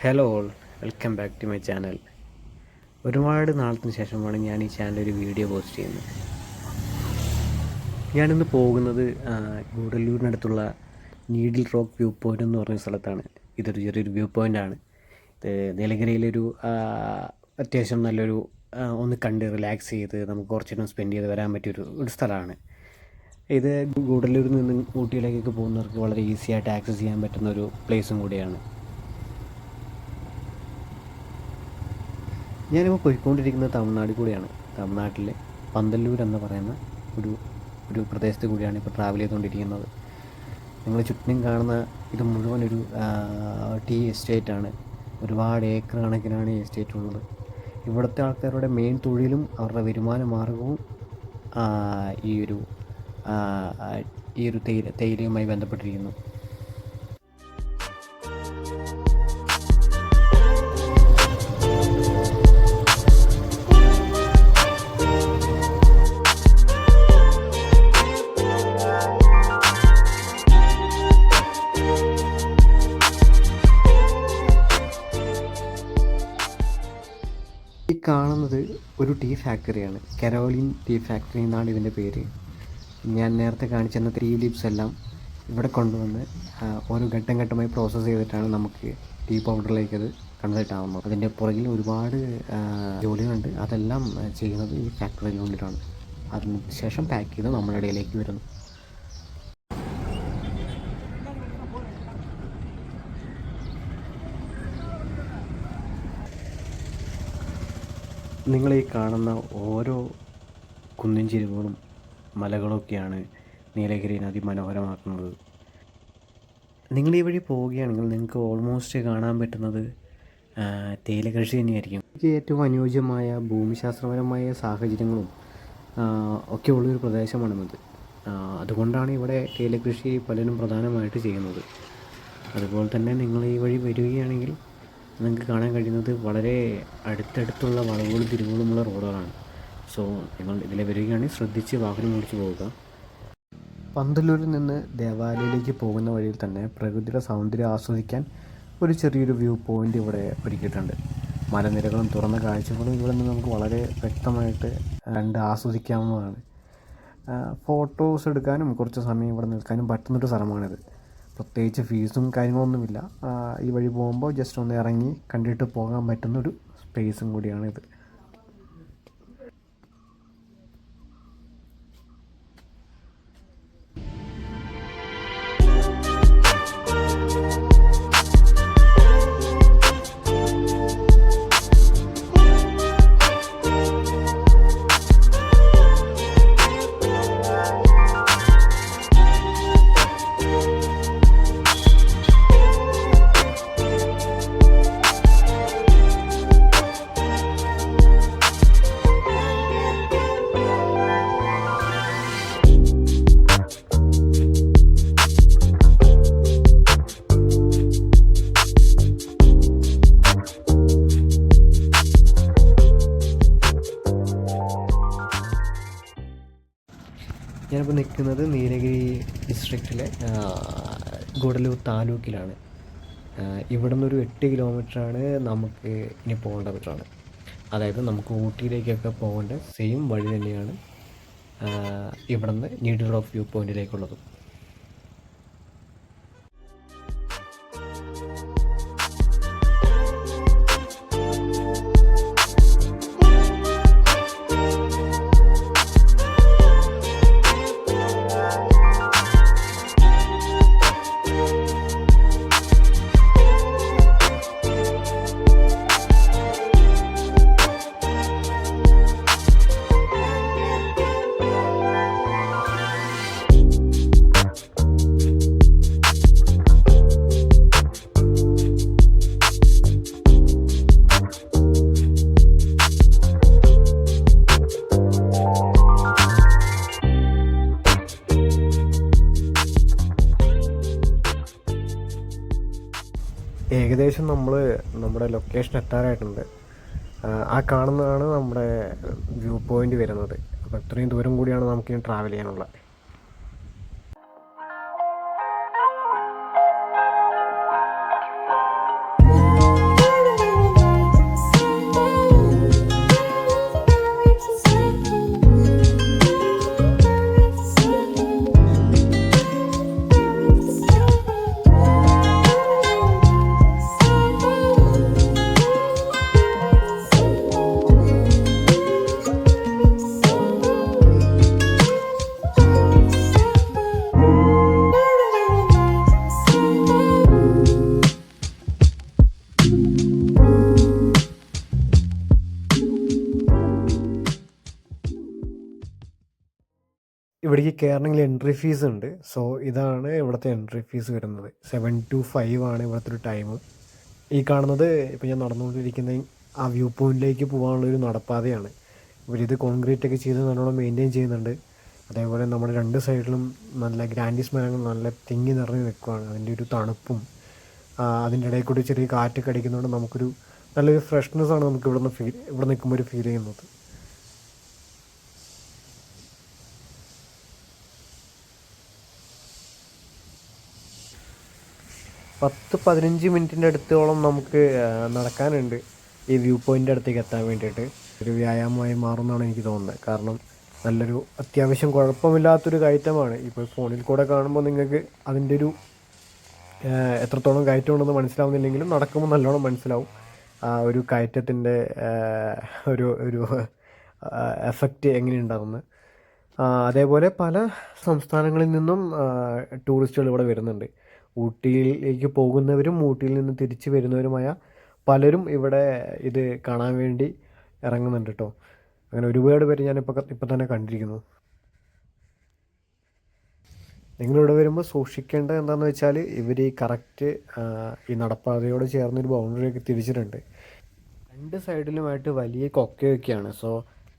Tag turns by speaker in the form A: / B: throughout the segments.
A: Hello all, welcome back to my channel. ഒരുപാട് നാളത്തിന് ശേഷമാണ് ഞാൻ ഈ ചാനലിൽ ഒരു വീഡിയോ പോസ്റ്റ് ചെയ്യുന്നത്. ഞാനിന്ന് പോകുന്നത് ഗൂഡല്ലൂരിനടുത്തുള്ള നീഡിൽ റോക്ക് വ്യൂ പോയിൻ്റ് എന്ന് പറഞ്ഞ സ്ഥലത്താണ്. ഇതൊരു ചെറിയൊരു വ്യൂ പോയിൻ്റാണ്. ഇത് നീലഗിരിയിലൊരു അത്യാവശ്യം നല്ലൊരു ഒന്ന് കണ്ട് റിലാക്സ് ചെയ്ത് നമുക്ക് കുറച്ച് നേരം സ്പെൻഡ് ചെയ്ത് വരാൻ പറ്റിയൊരു സ്ഥലമാണ്. ഇത് ഗൂഡല്ലൂരിൽ നിന്ന് ഊട്ടിയിലേക്കൊക്കെ പോകുന്നവർക്ക് വളരെ ഈസി ആയിട്ട് ആക്സസ് ചെയ്യാൻ പറ്റുന്ന ഒരു പ്ലേസും കൂടിയാണ്. ഞാനിപ്പോൾ പോയിക്കൊണ്ടിരിക്കുന്നത് തമിഴ്നാട് കൂടിയാണ്. തമിഴ്നാട്ടിലെ പന്തല്ലൂർ എന്ന് പറയുന്ന ഒരു പ്രദേശത്ത് കൂടിയാണ് ഇപ്പോൾ ട്രാവൽ ചെയ്തുകൊണ്ടിരിക്കുന്നത്. നിങ്ങൾ ചുറ്റിനും കാണുന്ന ഇത് മുഴുവനൊരു ടീ എസ്റ്റേറ്റാണ്. ഒരുപാട് ഏക്കർ കണക്കിനാണ് ഈ എസ്റ്റേറ്റ് ഉള്ളത്. ഇവിടുത്തെ ആൾക്കാരുടെ മെയിൻ തൊഴിലും അവരുടെ വരുമാന മാർഗവും ഈ ഒരു തേയിലയുമായി ബന്ധപ്പെട്ടിരിക്കുന്നു. ഈ കാണുന്നത് ഒരു ടീ ഫാക്ടറിയാണ്. കരോലിൻ ടീ ഫാക്ടറി എന്നാണ് ഇതിൻ്റെ പേര്. ഞാൻ നേരത്തെ കാണിച്ചെന്ന 3 ലീവ്സ് എല്ലാം ഇവിടെ കൊണ്ടുവന്ന് ഓരോ ഘട്ടം ഘട്ടമായി പ്രോസസ്സ് ചെയ്തിട്ടാണ് നമുക്ക് ടീ പൗഡറിലേക്ക് അത് കൺവേർട്ട് ആവുന്നത്. അതിൻ്റെ പുറകിൽ ഒരുപാട് ജോലികളുണ്ട്. അതെല്ലാം ചെയ്യുന്നത് ഈ ഫാക്ടറിയിലുള്ളിലാണ്. അതിന് ശേഷം പാക്ക് ചെയ്ത് നമ്മുടെ ഇടയിലേക്ക് വരുന്നു. നിങ്ങളീ കാണുന്ന ഓരോ കുന്നിൻ ചെരുവുകളും മലകളൊക്കെയാണ് നീലഗിരിനെ അതിമനോഹരമാക്കുന്നത്. നിങ്ങൾ ഈ വഴി പോവുകയാണെങ്കിൽ നിങ്ങൾക്ക് ഓൾമോസ്റ്റ് കാണാൻ പറ്റുന്നത് തേയില കൃഷി തന്നെയായിരിക്കും. എനിക്ക് ഏറ്റവും അനുയോജ്യമായ ഭൂമിശാസ്ത്രപരമായ സാഹചര്യങ്ങളും ഒക്കെ ഉള്ളൊരു പ്രദേശമാണിത്. അതുകൊണ്ടാണ് ഇവിടെ തേയില കൃഷി പലരും പ്രധാനമായിട്ട് ചെയ്യുന്നത്. അതുപോലെ തന്നെ നിങ്ങൾ ഈ വഴി വരികയാണെങ്കിൽ നിങ്ങൾക്ക് കാണാൻ കഴിയുന്നത് വളരെ അടുത്തടുത്തുള്ള വളവുകളും തിരിവുകളുമുള്ള റോഡുകളാണ്. സോ നിങ്ങൾ ഇതിൽ വരികയാണെങ്കിൽ ശ്രദ്ധിച്ച് വാഹനം ഓടിച്ച് പോവുക. പന്തല്ലൂരിൽ നിന്ന് ദേവാലയത്തിലേക്ക് പോകുന്ന വഴിയിൽ തന്നെ പ്രകൃതിയുടെ സൗന്ദര്യം ആസ്വദിക്കാൻ ഒരു ചെറിയൊരു വ്യൂ പോയിൻ്റ് ഇവിടെ ഒരുക്കിയിട്ടുണ്ട്. മലനിരകളും തുറന്ന കാഴ്ചകളും ഇവിടെ നിന്ന് നമുക്ക് വളരെ വ്യക്തമായിട്ട് കണ്ട് ആസ്വദിക്കാവുന്നതാണ്. ഫോട്ടോസ് എടുക്കാനും കുറച്ച് സമയം ഇവിടെ നിൽക്കാനും പറ്റുന്നൊരു സ്ഥലമാണിത്. പ്രത്യേകിച്ച് ഫീസും കാര്യങ്ങളൊന്നുമില്ല. ഈ വഴി പോകുമ്പോൾ ജസ്റ്റ് ഒന്ന് ഇറങ്ങി കണ്ടിട്ട് പോകാൻ പറ്റുന്നൊരു സ്പേസും കൂടിയാണിത്. ഞാനിപ്പോൾ നിൽക്കുന്നത് നീലഗിരി ഡിസ്ട്രിക്റ്റിലെ ഗൂഡല്ലൂർ താലൂക്കിലാണ്. ഇവിടെ നിന്നൊരു 8 കിലോമീറ്ററാണ് നമുക്ക് ഇനി പോകേണ്ടതാണ്. അതായത് നമുക്ക് ഊട്ടിയിലേക്കൊക്കെ പോകേണ്ട സെയിം വഴി തന്നെയാണ് ഇവിടെ നിന്ന് നീഡിൽ റോക്ക് വ്യൂ പോയിൻറ്റിലേക്കുള്ളത്. ഏകദേശം നമ്മുടെ ലൊക്കേഷൻ എത്താറായിട്ടുണ്ട്. ആ കാണുന്നതാണ് നമ്മുടെ വ്യൂ പോയിൻ്റ് വരുന്നത്. അപ്പോൾ ഇത്രയും ദൂരം കൂടിയാണ് നമുക്കിനി ട്രാവൽ ചെയ്യാനുള്ളത്.
B: ഇവിടേക്ക് കയറണമെങ്കിൽ എൻട്രി ഫീസ് ഉണ്ട്. സോ ഇതാണ് ഇവിടുത്തെ എൻട്രി ഫീസ് വരുന്നത്. 7 to 5 ആണ് ഇവിടുത്തെ ഒരു ടൈം. ഈ കാണുന്നത് ഇപ്പോൾ ഞാൻ നടന്നുകൊണ്ടിരിക്കുന്ന ആ വ്യൂ പോയിൻറ്റിലേക്ക് പോകാനുള്ളൊരു നടപ്പാതയാണ്. ഇവരിത് കോൺക്രീറ്റ് ഒക്കെ ചെയ്ത് നല്ലോണം മെയിൻറ്റെയിൻ ചെയ്യുന്നുണ്ട്. അതേപോലെ നമ്മുടെ രണ്ട് സൈഡിലും നല്ല ഗ്രാൻഡിസ് മരങ്ങൾ നല്ല തിങ്ങി നിറഞ്ഞ് നിൽക്കുകയാണ്. അതിൻ്റെ ഒരു തണുപ്പും അതിൻ്റെ ഇടയിൽ കൂടി ചെറിയ കാറ്റൊക്കെ അടിക്കുന്നതുകൊണ്ട് നമുക്കൊരു നല്ലൊരു ഫ്രഷ്നെസ്സാണ് നമുക്ക് ഇവിടെ നിൽക്കുമ്പോൾ ഒരു ഫീൽ ചെയ്യുന്നത്. 10-15 മിനിറ്റിൻ്റെ അടുത്തോളം നമുക്ക് നടക്കാനുണ്ട് ഈ വ്യൂ പോയിൻ്റ് അടുത്തേക്ക് എത്താൻ വേണ്ടിയിട്ട്. ഒരു വ്യായാമമായി മാറുമെന്നാണ് എനിക്ക് തോന്നുന്നത്. കാരണം നല്ലൊരു അത്യാവശ്യം കുഴപ്പമില്ലാത്തൊരു കയറ്റമാണ്. ഇപ്പോൾ ഫോണിൽ കൂടെ കാണുമ്പോൾ നിങ്ങൾക്ക് അതിൻ്റെ ഒരു എത്രത്തോളം കയറ്റമുണ്ടെന്ന് മനസ്സിലാവുന്നില്ലെങ്കിലും നടക്കുമ്പോൾ നല്ലോണം മനസ്സിലാവും ആ ഒരു കയറ്റത്തിൻ്റെ ഒരു ഒരു എഫക്റ്റ് എങ്ങനെയുണ്ടാകുന്നത്. അതേപോലെ പല സംസ്ഥാനങ്ങളിൽ നിന്നും ടൂറിസ്റ്റുകൾ ഇവിടെ വരുന്നുണ്ട്. ഊട്ടിയിലേക്ക് പോകുന്നവരും ഊട്ടിയിൽ നിന്ന് തിരിച്ച് വരുന്നവരുമായ പലരും ഇവിടെ ഇത് കാണാൻ വേണ്ടി ഇറങ്ങുന്നുണ്ട് കേട്ടോ. അങ്ങനെ ഒരുപാട് പേര് ഇപ്പം തന്നെ കണ്ടിരിക്കുന്നു. നിങ്ങളിവിടെ വരുമ്പോൾ സൂക്ഷിക്കേണ്ടത് എന്താണെന്ന് വെച്ചാൽ ഇവർ ഈ കറക്റ്റ് ഈ നടപ്പാതയോട് ചേർന്നൊരു ബൗണ്ടറിയൊക്കെ തിരിച്ചിട്ടുണ്ട്. രണ്ട് സൈഡിലുമായിട്ട് വലിയ കൊക്കയൊക്കെയാണ്. സോ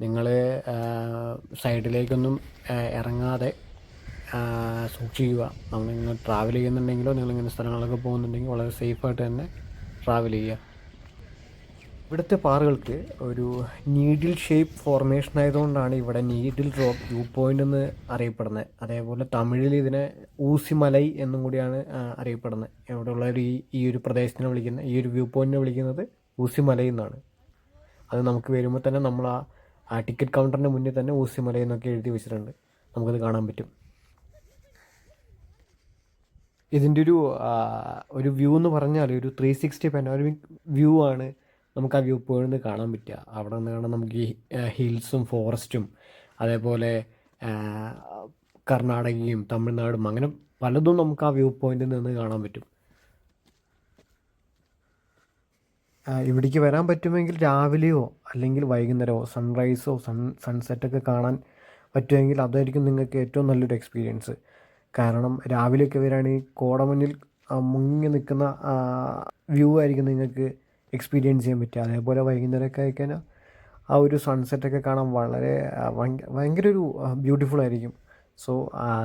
B: നിങ്ങൾ സൈഡിലേക്കൊന്നും ഇറങ്ങാതെ സൂക്ഷിക്കുക. നിങ്ങൾ ട്രാവൽ ചെയ്യുന്നുണ്ടെങ്കിലോ നിങ്ങളിങ്ങനെ സ്ഥലങ്ങളൊക്കെ പോകുന്നുണ്ടെങ്കിൽ വളരെ സേഫായിട്ട് തന്നെ ട്രാവൽ ചെയ്യുക. ഇവിടുത്തെ പാറകൾക്ക് ഒരു നീഡിൽ ഷേപ്പ് ഫോർമേഷൻ ആയതുകൊണ്ടാണ് ഇവിടെ നീഡിൽ റോക്ക് വ്യൂ പോയിൻ്റ് എന്ന് അറിയപ്പെടുന്നത്. അതേപോലെ തമിഴിൽ ഇതിനെ ഊസിമലൈ എന്നും കൂടിയാണ് അറിയപ്പെടുന്നത്. ഇവിടെയുള്ളവർ ഈ ഒരു പ്രദേശത്തിനെ വിളിക്കുന്നത്, ഈ ഒരു വ്യൂ പോയിൻറ്റിനെ വിളിക്കുന്നത് ഊസിമലൈ എന്നാണ്. അത് നമുക്ക് വരുമ്പോൾ തന്നെ നമ്മൾ ആ ടിക്കറ്റ് കൗണ്ടറിൻ്റെ മുന്നിൽ തന്നെ ഊസിമലൈ എന്നൊക്കെ എഴുതി വെച്ചിട്ടുണ്ട്. നമുക്കത് കാണാൻ പറ്റും. ഇതിൻ്റെ ഒരു വ്യൂ എന്ന് പറഞ്ഞാൽ ഒരു 360 പനോരമിക് വ്യൂ ആണ് നമുക്ക് ആ വ്യൂ പോയിൻ്റിൽ നിന്ന് കാണാൻ പറ്റുക. അവിടെ നിന്ന് കാണാൻ നമുക്ക് ഈ ഹിൽസും ഫോറസ്റ്റും അതേപോലെ കർണാടകയും തമിഴ്നാടും അങ്ങനെ പലതും നമുക്ക് ആ വ്യൂ പോയിൻ്റിൽ നിന്ന് കാണാൻ പറ്റും. ഇവിടേക്ക് വരാൻ പറ്റുമെങ്കിൽ രാവിലെയോ അല്ലെങ്കിൽ വൈകുന്നേരമോ സൺറൈസോ സൺസെറ്റൊക്കെ കാണാൻ പറ്റുമെങ്കിൽ അതായിരിക്കും നിങ്ങൾക്ക് ഏറ്റവും നല്ലൊരു എക്സ്പീരിയൻസ്. കാരണം രാവിലെയൊക്കെ വരികയാണെങ്കിൽ കോടമഞ്ഞിൽ മുങ്ങി നിൽക്കുന്ന വ്യൂ ആയിരിക്കും നിങ്ങൾക്ക് എക്സ്പീരിയൻസ് ചെയ്യാൻ പറ്റുക. അതേപോലെ വൈകുന്നേരമൊക്കെ ആയിക്കഴിഞ്ഞാൽ ആ ഒരു സൺസെറ്റൊക്കെ കാണാൻ വളരെ ഭയങ്കര ഒരു ബ്യൂട്ടിഫുൾ ആയിരിക്കും. സോ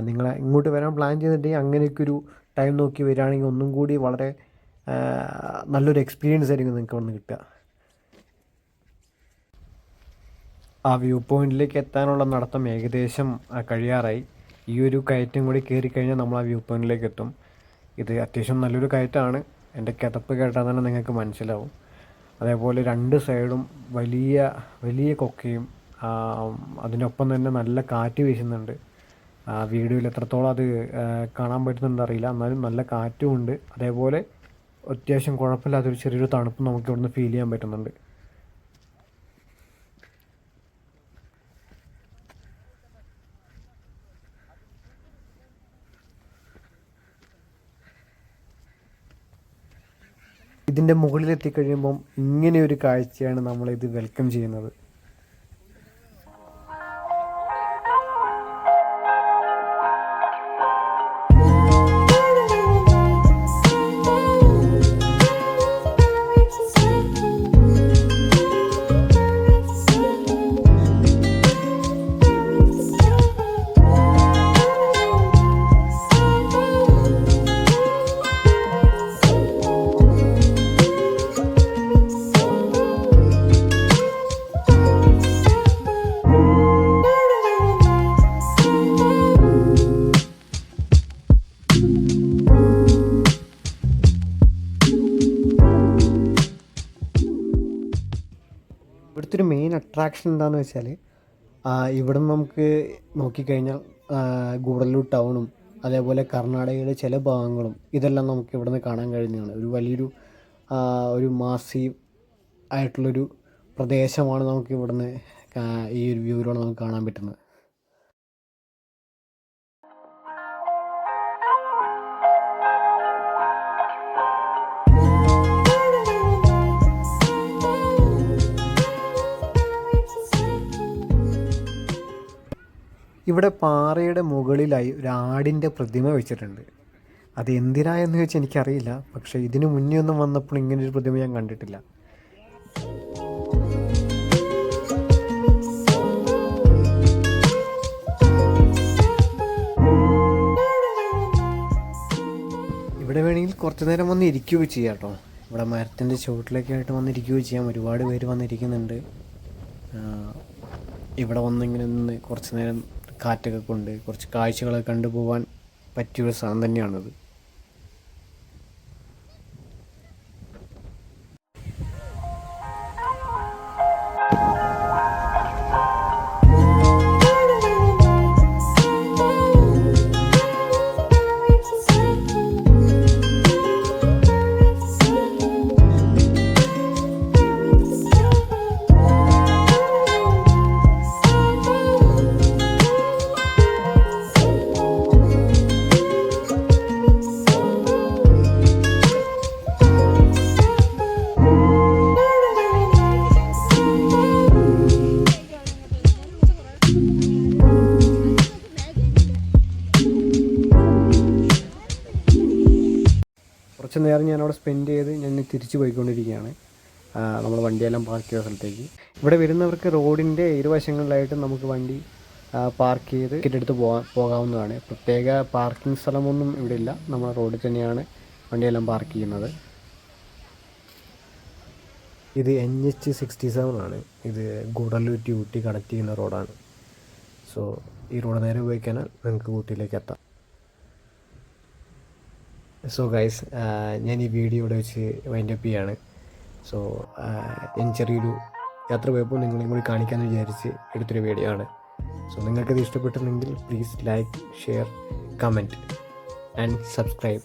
B: നിങ്ങൾ ഇങ്ങോട്ട് വരാൻ പ്ലാൻ ചെയ്തിട്ടുണ്ടെങ്കിൽ അങ്ങനെയൊക്കെ ഒരു ടൈം നോക്കി വരികയാണെങ്കിൽ ഒന്നും കൂടി വളരെ നല്ലൊരു എക്സ്പീരിയൻസ് ആയിരിക്കും നിങ്ങൾക്ക് അവിടെ നിന്ന് കിട്ടുക. ആ വ്യൂ പോയിൻറ്റിലേക്ക് എത്താനുള്ള നടത്തം ഏകദേശം കഴിയാറായി. ഈ ഒരു കയറ്റം കൂടി കയറിക്കഴിഞ്ഞാൽ നമ്മൾ ആ വ്യൂ പോയിൻറ്റിലേക്ക് എത്തും. ഇത് അത്യാവശ്യം നല്ലൊരു കയറ്റമാണ്. എൻ്റെ കിതപ്പ് കേട്ടാൽ തന്നെ നിങ്ങൾക്ക് മനസ്സിലാവും. അതേപോലെ രണ്ട് സൈഡും വലിയ വലിയ കൊക്കയും അതിനൊപ്പം തന്നെ നല്ല കാറ്റ് വീശുന്നുണ്ട്. വീഡിയോയിൽ എത്രത്തോളം അത് കാണാൻ പറ്റുന്നുണ്ട് അറിയില്ല, എന്നാലും നല്ല കാറ്റും ഉണ്ട്. അതേപോലെ അത്യാവശ്യം കുഴപ്പമില്ലാത്തൊരു ചെറിയൊരു തണുപ്പ് നമുക്ക് ഇവിടുന്ന് ഫീൽ ചെയ്യാൻ പറ്റുന്നുണ്ട്. ഇതിൻ്റെ മുകളിലെത്തിക്കഴിയുമ്പം ഇങ്ങനെയൊരു കാഴ്ചയാണ് നമ്മളിത് വെൽക്കം ചെയ്യുന്നത്. ഇവിടുത്തെ ഒരു മെയിൻ അട്രാക്ഷൻ എന്താണെന്ന് വെച്ചാൽ ഇവിടെ നമുക്ക് നോക്കിക്കഴിഞ്ഞാൽ ഗൂഡല്ലൂർ ടൗണും അതേപോലെ കർണാടകയുടെ ചില ഭാഗങ്ങളും ഇതെല്ലാം നമുക്ക് ഇവിടെ നിന്ന് കാണാൻ കഴിയുന്നതാണ്. ഒരു വലിയൊരു ഒരു മാസീവ് ആയിട്ടുള്ളൊരു പ്രദേശമാണ് നമുക്ക് ഇവിടുന്ന് ഈ ഒരു വ്യൂവിലൂടെ നമുക്ക് കാണാൻ പറ്റുന്നത്. ഇവിടെ പാറയുടെ മുകളിലായി ഒരു ആടിൻ്റെ പ്രതിമ വെച്ചിട്ടുണ്ട്. അത് എന്തിനാ എന്ന് ചോദിച്ചാൽ എനിക്കറിയില്ല. പക്ഷേ ഇതിന് മുന്നേ ഒന്നും വന്നപ്പോൾ ഇങ്ങനൊരു പ്രതിമ ഞാൻ കണ്ടിട്ടില്ല. ഇവിടെ വേണമെങ്കിൽ കുറച്ച് നേരം വന്ന് ഇരിക്കുകയോ ചെയ്യാം കേട്ടോ. ഇവിടെ മരത്തിൻ്റെ ചുവട്ടിലൊക്കെ ആയിട്ട് വന്നിരിക്കുകയോ ചെയ്യാം. ഒരുപാട് പേര് വന്നിരിക്കുന്നുണ്ട്. ഇവിടെ വന്നിങ്ങനെ നിന്ന് കുറച്ച് നേരം കാറ്റൊക്കെ കൊണ്ട് കുറച്ച് കാഴ്ചകളൊക്കെ കണ്ടുപോകാൻ പറ്റിയൊരു സ്ഥലം തന്നെയാണിത്. കുറച്ച് നേരം ഞാനവിടെ സ്പെൻഡ് ചെയ്ത് ഞാൻ തിരിച്ചു പോയിക്കൊണ്ടിരിക്കുകയാണ് നമ്മൾ വണ്ടിയെല്ലാം പാർക്ക് ചെയ്ത സ്ഥലത്തേക്ക്. ഇവിടെ വരുന്നവർക്ക് റോഡിൻ്റെ ഇരുവശങ്ങളിലായിട്ട് നമുക്ക് വണ്ടി പാർക്ക് ചെയ്ത് ടിക്കറ്റ് എടുത്ത് പോകാവുന്നതാണ്. പ്രത്യേക പാർക്കിംഗ് സ്ഥലമൊന്നും ഇവിടെ ഇല്ല. നമ്മൾ റോഡിൽ തന്നെയാണ് വണ്ടിയെല്ലാം പാർക്ക് ചെയ്യുന്നത്. ഇത് NH67 ആണ്. ഇത് ഗൂഡല്ലൂർ ടു ഊട്ടി കണക്ട് ചെയ്യുന്ന റോഡാണ്. സോ ഈ റോഡ് നേരെ പോയി കഴിഞ്ഞാൽ നിങ്ങൾക്ക് ഊട്ടിയിലേക്ക് എത്താം. സോ ഗൈസ്, ഞാൻ ഈ വീഡിയോ ഇവിടെ വെച്ച് വൈൻഡപ്പ് ചെയ്യാണ്. സോ ഞാൻ ചെറിയൊരു യാത്ര പോയപ്പോൾ നിങ്ങളെയും കൂടി കാണിക്കാമെന്ന് വിചാരിച്ച് എടുത്തൊരു വീഡിയോ ആണ്. സോ നിങ്ങൾക്കത് ഇഷ്ടപ്പെട്ടിട്ടുണ്ടെങ്കിൽ please like, share, comment and subscribe.